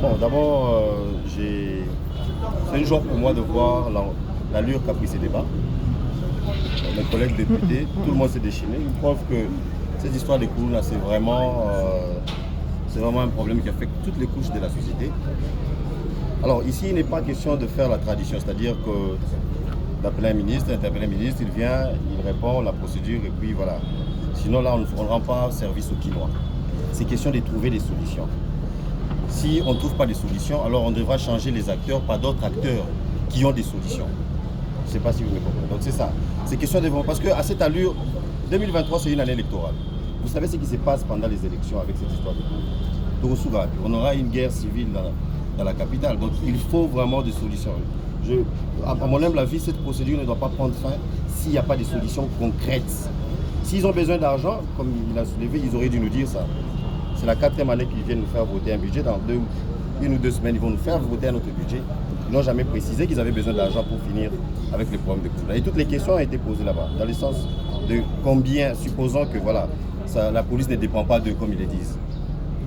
Bon, d'abord, c'est une joie pour moi de voir l'allure qu'a pris ces débats. Mes collègues députés, tout le monde s'est déchaîné. Une preuve que cette histoire des Koulouna, c'est vraiment un problème qui affecte toutes les couches de la société. Alors ici, il n'est pas question de faire la tradition, c'est-à-dire que d'appeler un ministre, d'interpeller un ministre, il vient, il répond, la procédure, et puis voilà. Sinon là, on ne rend pas service aux Kinois. C'est question de trouver des solutions. Si on ne trouve pas de solutions, alors on devra changer les acteurs par d'autres acteurs qui ont des solutions. Je ne sais pas si vous me comprenez. Donc c'est ça. C'est question de... Parce qu'à cette allure, 2023, c'est une année électorale. Vous savez ce qui se passe pendant les élections avec cette histoire de Togosuga. On aura une guerre civile dans la capitale. Donc il faut vraiment des solutions. À mon humble avis, cette procédure ne doit pas prendre fin s'il n'y a pas de solutions concrètes. S'ils ont besoin d'argent, comme il a soulevé, ils auraient dû nous dire ça. C'est la 4e année qu'ils viennent nous faire voter un budget. Dans une ou deux semaines, ils vont nous faire voter un autre budget. Ils n'ont jamais précisé qu'ils avaient besoin d'argent pour finir avec le problème de Koulouna. Et toutes les questions ont été posées là-bas, dans le sens de combien, supposons que voilà, la police ne dépend pas d'eux comme ils le disent.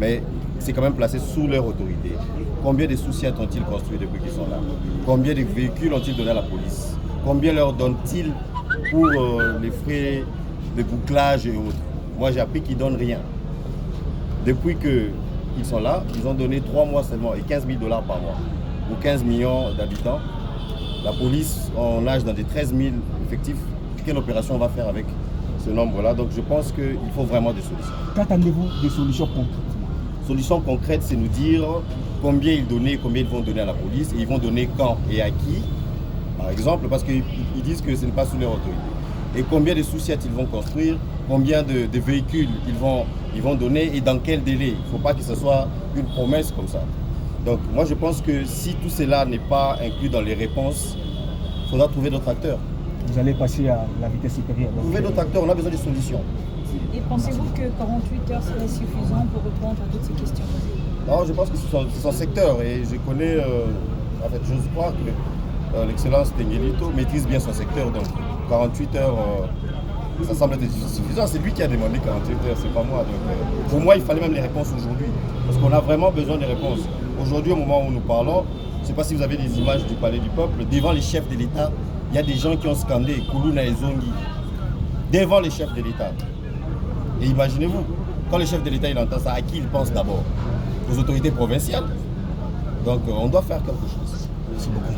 Mais c'est quand même placé sous leur autorité. Combien de sous-sites ont-ils construits depuis qu'ils sont là? Combien de véhicules ont-ils donné à la police? Combien leur donnent-ils pour les frais de bouclage et autres? Moi, j'ai appris qu'ils ne donnent rien. Depuis qu'ils sont là, ils ont donné 3 mois seulement et 15 000 $ par mois. Pour 15 millions d'habitants, la police, on nage dans des 13 000 effectifs. Quelle opération on va faire avec ce nombre-là? Donc je pense qu'il faut vraiment des solutions. Qu'attendez-vous des solutions concrètes? Solutions concrètes, c'est nous dire combien ils donnent, combien ils vont donner à la police, et ils vont donner quand et à qui, par exemple, parce qu'ils disent que ce n'est pas sous leur autorité. Et combien de sous-sites ils vont construire, combien de véhicules ils vont donner et dans quel délai. Il ne faut pas que ce soit une promesse comme ça. Donc moi je pense que si tout cela n'est pas inclus dans les réponses, il faudra trouver d'autres acteurs. Vous allez passer à la vitesse supérieure. Trouver d'autres acteurs, on a besoin de solutions. Et pensez-vous que 48 heures serait suffisant pour répondre à toutes ces questions? Non, je pense que c'est son secteur et je connais, en fait, je crois que l'excellence Tengelito maîtrise bien son secteur, donc 48 heures, ça semble être suffisant. C'est lui qui a demandé 48 heures, c'est pas moi. Donc, pour moi, il fallait même les réponses aujourd'hui, parce qu'on a vraiment besoin des réponses. Aujourd'hui, au moment où nous parlons, je ne sais pas si vous avez des images du Palais du Peuple, devant les chefs de l'État, il y a des gens qui ont scandé Koulouna et Zongi, devant les chefs de l'État. Et imaginez-vous, quand le chef de l'État il entend ça, à qui il pense d'abord? Aux autorités provinciales. Donc on doit faire quelque chose. Merci beaucoup.